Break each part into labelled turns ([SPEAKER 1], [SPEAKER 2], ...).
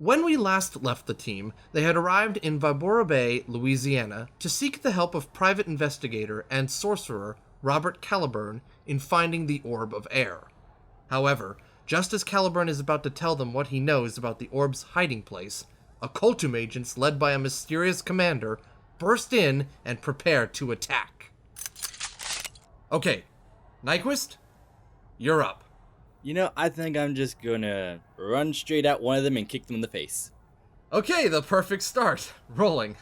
[SPEAKER 1] When we last left the team, they had arrived in Vibora Bay, Louisiana, to seek the help of private investigator and sorcerer Robert Caliburn in finding the Orb of Air. However, just as Caliburn is about to tell them what he knows about the orb's hiding place, Occultum agents led by a mysterious commander burst in and prepare to attack. Okay, Nyquist, you're up.
[SPEAKER 2] You know, I think I'm just gonna run straight at one of them and kick them in the face.
[SPEAKER 1] Okay, the perfect start. Rolling.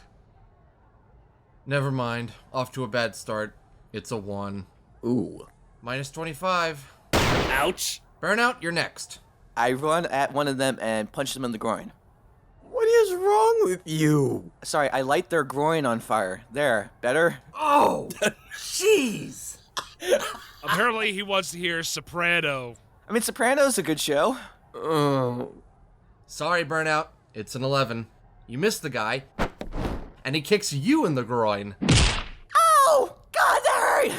[SPEAKER 1] Never mind. Off to a bad start. It's a 1.
[SPEAKER 3] Ooh.
[SPEAKER 1] Minus 25.
[SPEAKER 2] Ouch!
[SPEAKER 1] Burnout, you're next.
[SPEAKER 4] I run at one of them and punch them in the groin.
[SPEAKER 3] What is wrong with you?
[SPEAKER 4] Sorry, I light their groin on fire. There, better?
[SPEAKER 1] Oh, jeez.
[SPEAKER 5] Apparently he wants to hear soprano.
[SPEAKER 4] I mean, Soprano's a good show.
[SPEAKER 3] Oh.
[SPEAKER 1] Sorry, Burnout. It's an 11. You missed the guy, and he kicks you in the groin.
[SPEAKER 4] Oh! God, that hurt!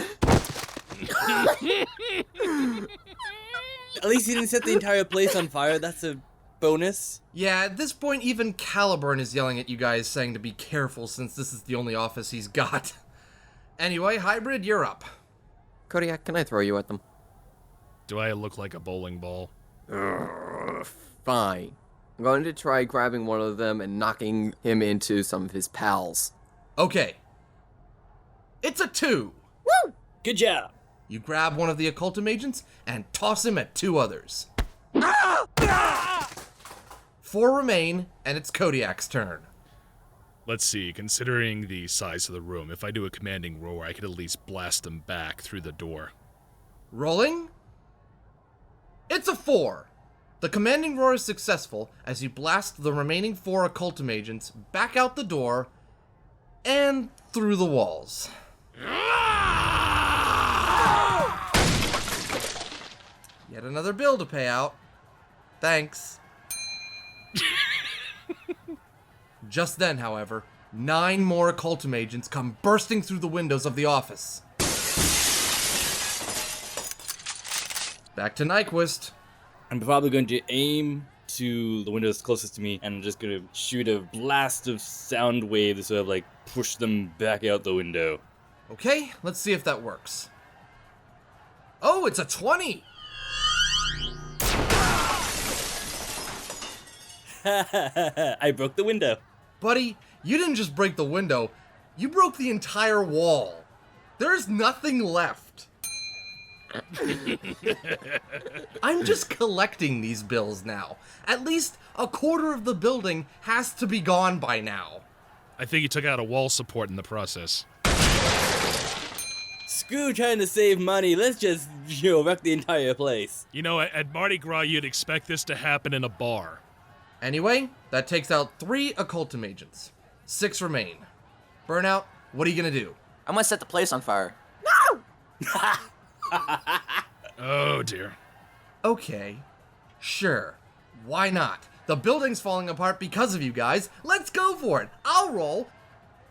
[SPEAKER 2] At least he didn't set the entire place on fire, that's a bonus.
[SPEAKER 1] Yeah, at this point, even Caliburn is yelling at you guys, saying to be careful since this is the only office he's got. Anyway, Hybrid, you're up.
[SPEAKER 3] Kodiak, can I throw you at them?
[SPEAKER 5] Do I look like a bowling ball?
[SPEAKER 3] Fine. I'm going to try grabbing one of them and knocking him into some of his pals.
[SPEAKER 1] Okay. It's a 2.
[SPEAKER 2] Woo! Good job.
[SPEAKER 1] You grab one of the Occultum agents and toss him at 2 others. 4 remain, and it's Kodiak's turn.
[SPEAKER 5] Let's see, considering the size of the room, if I do a commanding roar, I could at least blast them back through the door.
[SPEAKER 1] Rolling. It's a 4. The commanding roar is successful as you blast the remaining 4 Occultum agents back out the door and through the walls. Yet another bill to pay out. Thanks. Just then, however, 9 more Occultum agents come bursting through the windows of the office. Back to Nyquist.
[SPEAKER 2] I'm probably going to aim to the windows closest to me, and I'm just going to shoot a blast of sound wave to sort of like push them back out the window.
[SPEAKER 1] Okay, let's see if that works. Oh, it's a 20!
[SPEAKER 2] I broke the window.
[SPEAKER 1] Buddy, you didn't just break the window, you broke the entire wall. There's nothing left. I'm just collecting these bills now. At least a quarter of the building has to be gone by now.
[SPEAKER 5] I think you took out a wall support in the process.
[SPEAKER 2] Screw trying to save money, let's just, wreck the entire place.
[SPEAKER 5] You know, at Mardi Gras, you'd expect this to happen in a bar.
[SPEAKER 1] Anyway, that takes out 3 Occultum agents. 6 remain. Burnout, what are you gonna do?
[SPEAKER 4] I'm gonna set the place on fire.
[SPEAKER 5] Oh dear.
[SPEAKER 1] Okay, sure. Why not? The building's falling apart because of you guys. Let's go for it. I'll roll.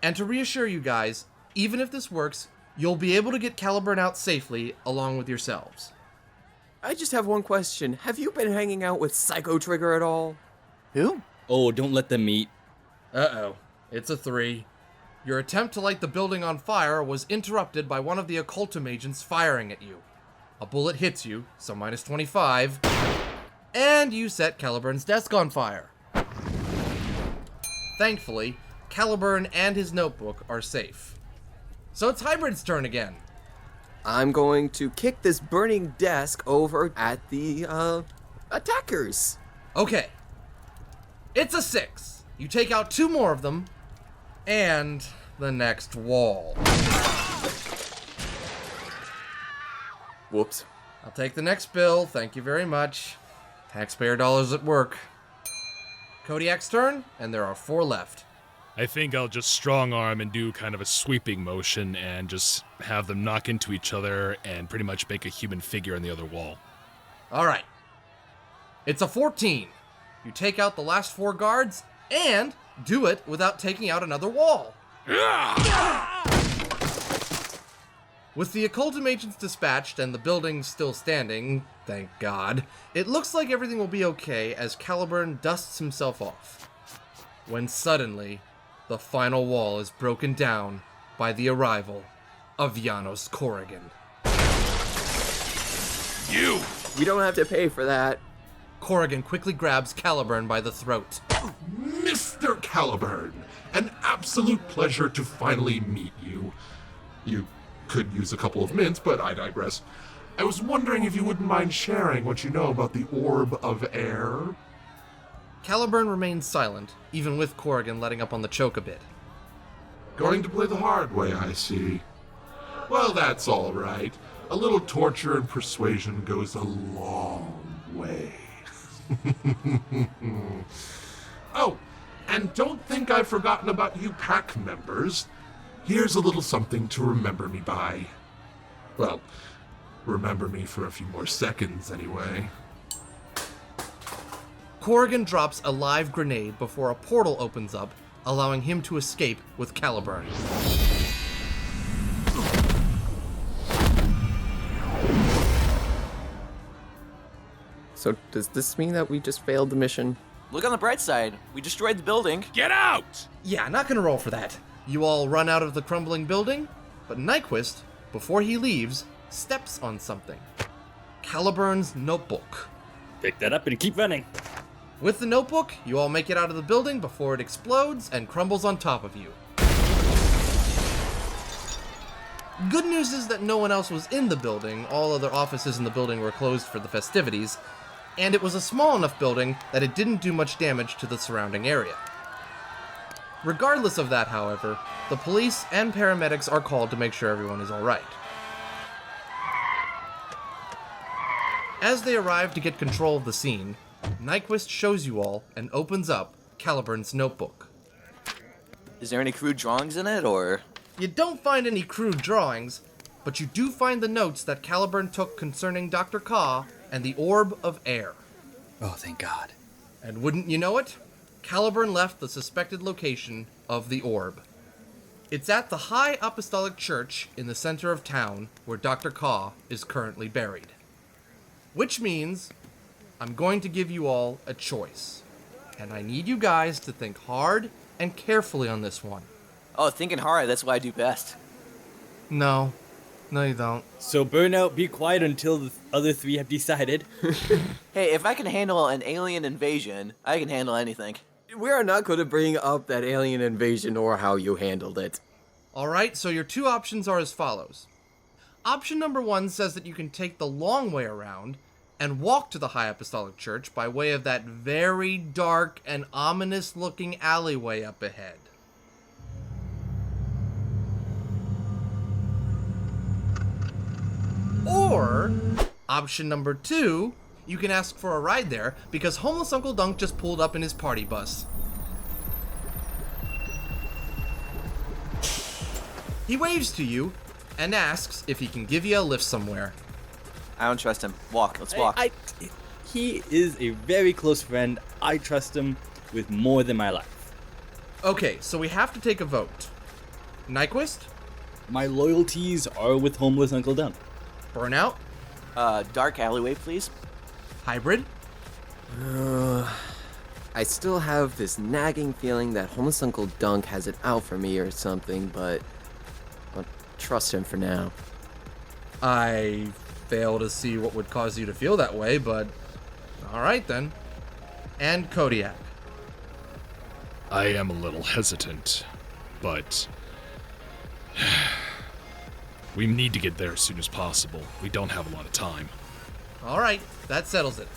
[SPEAKER 1] And to reassure you guys, even if this works, you'll be able to get Caliburn out safely along with yourselves.
[SPEAKER 3] I just have one question. Have you been hanging out with Psycho Trigger at all?
[SPEAKER 4] Who?
[SPEAKER 2] Oh, don't let them meet.
[SPEAKER 1] Uh-oh. It's a 3. Your attempt to light the building on fire was interrupted by one of the Occultum agents firing at you. A bullet hits you, so minus 25, and you set Caliburn's desk on fire. Thankfully, Caliburn and his notebook are safe. So it's Hybrid's turn again.
[SPEAKER 3] I'm going to kick this burning desk over at the, attackers.
[SPEAKER 1] Okay. It's a 6. You take out 2 more of them, and the next wall.
[SPEAKER 3] Whoops.
[SPEAKER 1] I'll take the next bill, thank you very much. Taxpayer dollars at work. Kodiak's turn, and there are 4 left.
[SPEAKER 5] I think I'll just strong arm and do kind of a sweeping motion and just have them knock into each other and pretty much make a human figure on the other wall.
[SPEAKER 1] Alright. It's a 14. You take out the last 4 guards, and do it without taking out another wall. With the Occultum agents dispatched and the building still standing, thank God, it looks like everything will be okay as Caliburn dusts himself off. When suddenly, the final wall is broken down by the arrival of Janos Corrigan.
[SPEAKER 5] You!
[SPEAKER 3] We don't have to pay for that.
[SPEAKER 1] Corrigan quickly grabs Caliburn by the throat.
[SPEAKER 6] Mr. Caliburn, an absolute pleasure to finally meet you. You could use a couple of mints, but I digress. I was wondering if you wouldn't mind sharing what you know about the Orb of Air.
[SPEAKER 1] Caliburn remains silent, even with Corrigan letting up on the choke a bit.
[SPEAKER 6] Going to play the hard way, I see. Well, that's all right. A little torture and persuasion goes a long way. Oh, and don't think I've forgotten about you pack members. Here's a little something to remember me by. Well, remember me for a few more seconds, anyway.
[SPEAKER 1] Corrigan drops a live grenade before a portal opens up, allowing him to escape with Caliburn.
[SPEAKER 3] So does this mean that we just failed the mission?
[SPEAKER 4] Look on the bright side. We destroyed the building.
[SPEAKER 5] Get out!
[SPEAKER 1] Yeah, not gonna roll for that. You all run out of the crumbling building, but Nyquist, before he leaves, steps on something. Caliburn's notebook.
[SPEAKER 2] Pick that up and keep running.
[SPEAKER 1] With the notebook, you all make it out of the building before it explodes and crumbles on top of you. Good news is that no one else was in the building. All other offices in the building were closed for the festivities, and it was a small enough building that it didn't do much damage to the surrounding area. Regardless of that, however, the police and paramedics are called to make sure everyone is alright. As they arrive to get control of the scene, Nyquist shows you all and opens up Caliburn's notebook.
[SPEAKER 4] Is there any crude drawings in it, or?
[SPEAKER 1] You don't find any crude drawings, but you do find the notes that Caliburn took concerning Dr. Ka and the Orb of Air.
[SPEAKER 2] Oh, thank God.
[SPEAKER 1] And wouldn't you know it, Caliburn left the suspected location of the orb. It's at the High Apostolic Church in the center of town where Dr. Ka is currently buried. Which means I'm going to give you all a choice. And I need you guys to think hard and carefully on this one.
[SPEAKER 4] Oh, thinking hard, that's what I do best.
[SPEAKER 1] No, you don't.
[SPEAKER 2] So Burnout, be quiet until the other three have decided.
[SPEAKER 4] Hey, if I can handle an alien invasion, I can handle anything.
[SPEAKER 3] We are not going to bring up that alien invasion or how you handled it.
[SPEAKER 1] Alright, so your two options are as follows. Option number 1 says that you can take the long way around and walk to the High Apostolic Church by way of that very dark and ominous-looking alleyway up ahead. Or, option number 2, you can ask for a ride there because homeless Uncle Dunk just pulled up in his party bus. He waves to you and asks if he can give you a lift somewhere.
[SPEAKER 4] I don't trust him. Walk, let's walk.
[SPEAKER 2] He is a very close friend. I trust him with more than my life.
[SPEAKER 1] Okay, so we have to take a vote. Nyquist?
[SPEAKER 2] My loyalties are with homeless Uncle Dunk.
[SPEAKER 1] Burnout?
[SPEAKER 4] Dark alleyway, please.
[SPEAKER 1] Hybrid?
[SPEAKER 3] I still have this nagging feeling that homeless Uncle Dunk has it out for me or something, but I'll trust him for now.
[SPEAKER 1] I fail to see what would cause you to feel that way, but alright then. And Kodiak.
[SPEAKER 5] I am a little hesitant, but we need to get there as soon as possible. We don't have a lot of time.
[SPEAKER 1] Alright, that settles it.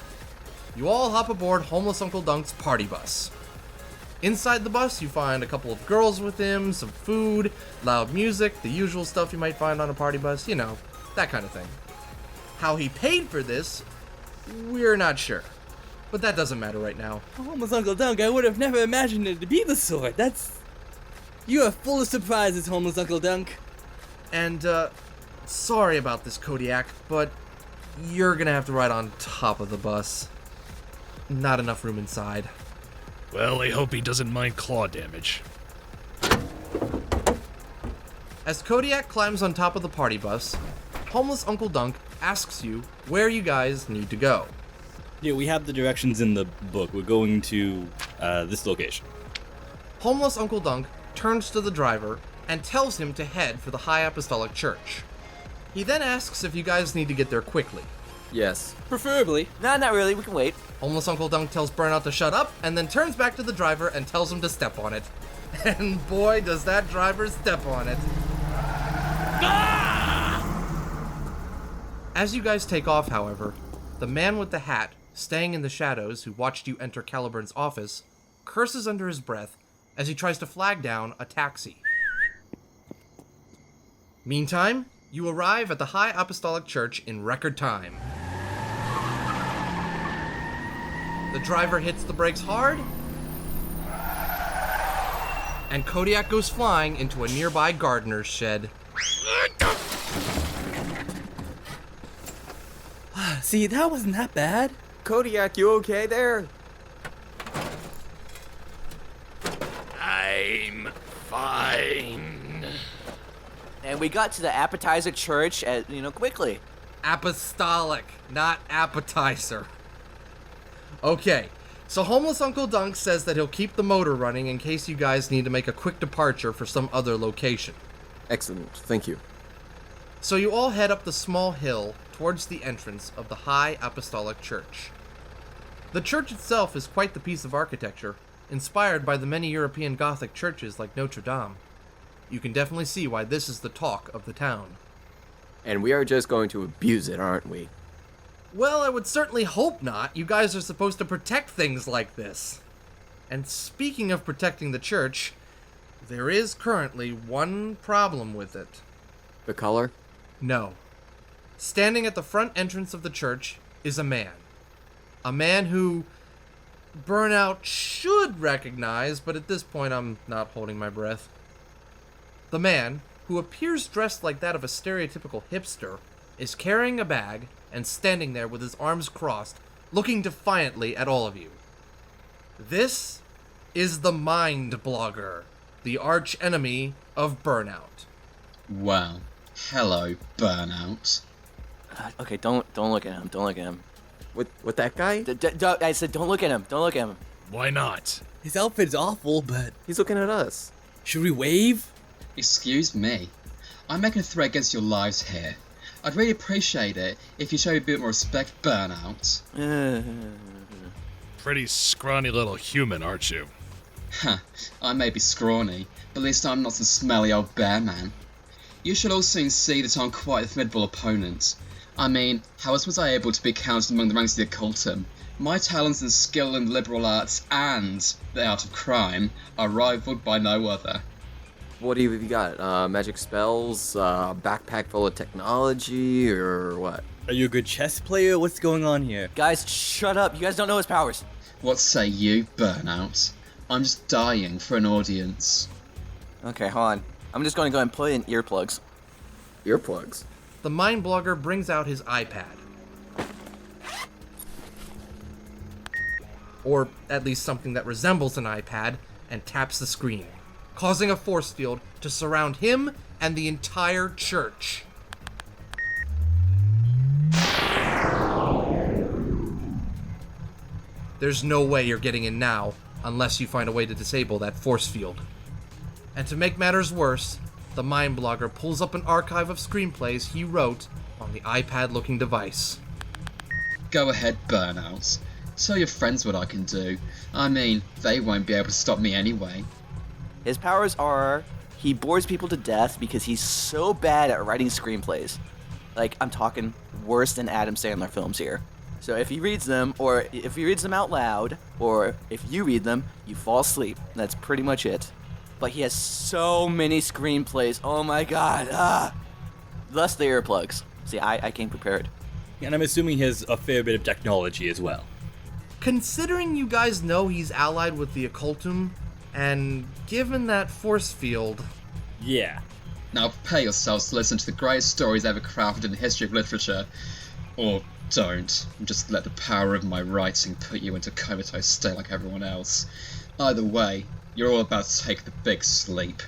[SPEAKER 1] You all hop aboard homeless Uncle Dunk's party bus. Inside the bus, you find a couple of girls with him, some food, loud music, the usual stuff you might find on a party bus, you know, that kind of thing. How he paid for this, we're not sure. But that doesn't matter right now.
[SPEAKER 2] Homeless Uncle Dunk, I would have never imagined it to be the sort. You are full of surprises, homeless Uncle Dunk.
[SPEAKER 1] And, sorry about this, Kodiak, but you're gonna have to ride on top of the bus. Not enough room inside.
[SPEAKER 5] Well, I hope he doesn't mind claw damage.
[SPEAKER 1] As Kodiak climbs on top of the party bus, homeless Uncle Dunk asks you where you guys need to go.
[SPEAKER 2] Yeah, we have the directions in the book. We're going to this location.
[SPEAKER 1] Homeless Uncle Dunk turns to the driver and tells him to head for the High Apostolic Church. He then asks if you guys need to get there quickly.
[SPEAKER 3] Yes.
[SPEAKER 2] Preferably.
[SPEAKER 4] Nah, not really. We can wait.
[SPEAKER 1] Homeless Uncle Dunk tells Burnout to shut up and then turns back to the driver and tells him to step on it. And boy, does that driver step on it. As you guys take off, however, the man with the hat, staying in the shadows, who watched you enter Caliburn's office, curses under his breath as he tries to flag down a taxi. Meantime, you arrive at the High Apostolic Church in record time. The driver hits the brakes hard, and Kodiak goes flying into a nearby gardener's shed.
[SPEAKER 2] See, that wasn't that bad.
[SPEAKER 3] Kodiak, you okay there?
[SPEAKER 5] I'm fine.
[SPEAKER 4] And we got to the appetizer church quickly.
[SPEAKER 1] Apostolic, not appetizer. Okay, so homeless Uncle Dunk says that he'll keep the motor running in case you guys need to make a quick departure for some other location.
[SPEAKER 3] Excellent, thank you.
[SPEAKER 1] So you all head up the small hill towards the entrance of the High Apostolic Church. The church itself is quite the piece of architecture, inspired by the many European Gothic churches like Notre Dame. You can definitely see why this is the talk of the town.
[SPEAKER 3] And we are just going to abuse it, aren't we?
[SPEAKER 1] Well, I would certainly hope not. You guys are supposed to protect things like this. And speaking of protecting the church, there is currently one problem with it.
[SPEAKER 3] The color?
[SPEAKER 1] No. Standing at the front entrance of the church is a man. A man who Burnout should recognize, but at this point I'm not holding my breath. The man, who appears dressed like that of a stereotypical hipster, is carrying a bag and standing there with his arms crossed, looking defiantly at all of you. This is the Mind Blogger, the arch enemy of Burnout.
[SPEAKER 7] Well, hello, Burnout.
[SPEAKER 4] Okay, don't look at him. Don't look at him.
[SPEAKER 3] With that guy?
[SPEAKER 4] I said don't look at him. Don't look at him.
[SPEAKER 5] Why not?
[SPEAKER 2] His outfit's awful, but
[SPEAKER 3] He's looking at us.
[SPEAKER 2] should we wave?
[SPEAKER 7] Excuse me. I'm making a threat against your lives here. I'd really appreciate it if you show me a bit more respect, Burnout.
[SPEAKER 5] Pretty scrawny little human, aren't you?
[SPEAKER 7] Huh, I may be scrawny, but at least I'm not some smelly old bear man. You should all soon see that I'm quite a formidable opponent. I mean, how else was I able to be counted among the ranks of the Occultum? My talents and skill in liberal arts and the art of crime are rivaled by no other.
[SPEAKER 3] What have you got? Magic spells? Backpack full of technology? Or what?
[SPEAKER 2] Are you a good chess player? What's going on here?
[SPEAKER 4] Guys, shut up. You guys don't know his powers.
[SPEAKER 7] What say you, Burnout? I'm just dying for an audience.
[SPEAKER 4] Okay, hold on. I'm just going to go and put in earplugs.
[SPEAKER 3] Earplugs?
[SPEAKER 1] The Mind Blogger brings out his iPad. Or at least something that resembles an iPad, and taps the screen, causing a force field to surround him and the entire church. There's no way you're getting in now, unless you find a way to disable that force field. And to make matters worse, the Mind Blogger pulls up an archive of screenplays he wrote on the iPad-looking device.
[SPEAKER 7] Go ahead, Burnout. Tell your friends what I can do. I mean, they won't be able to stop me anyway.
[SPEAKER 4] His powers are he bores people to death because he's so bad at writing screenplays. Like, I'm talking worse than Adam Sandler films here. So if he reads them, or if he reads them out loud, or if you read them, you fall asleep. That's pretty much it. But he has so many screenplays. Oh my god. Thus the earplugs. See, I came prepared.
[SPEAKER 2] And I'm assuming he has a fair bit of technology as well.
[SPEAKER 1] Considering you guys know he's allied with the Occultum, and given that force field...
[SPEAKER 2] Yeah.
[SPEAKER 7] Now prepare yourselves to listen to the greatest stories ever crafted in the history of literature. Or don't, and just let the power of my writing put you into a comatose state like everyone else. Either way, you're all about to take the big sleep.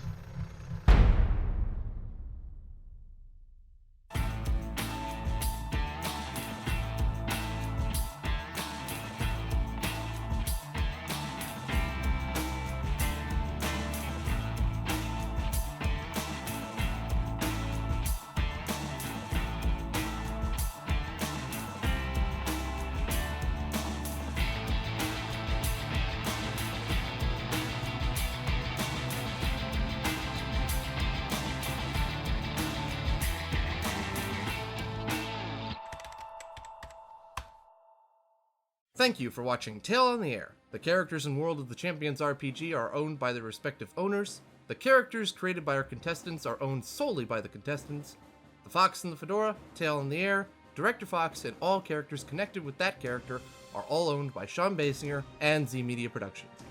[SPEAKER 1] Thank you for watching Tale on the Air. The characters and world of the Champions RPG are owned by their respective owners. The characters created by our contestants are owned solely by the contestants. The Fox and the Fedora, Tale on the Air, Director Fox, and all characters connected with that character are all owned by Sean Basinger and Z Media Productions.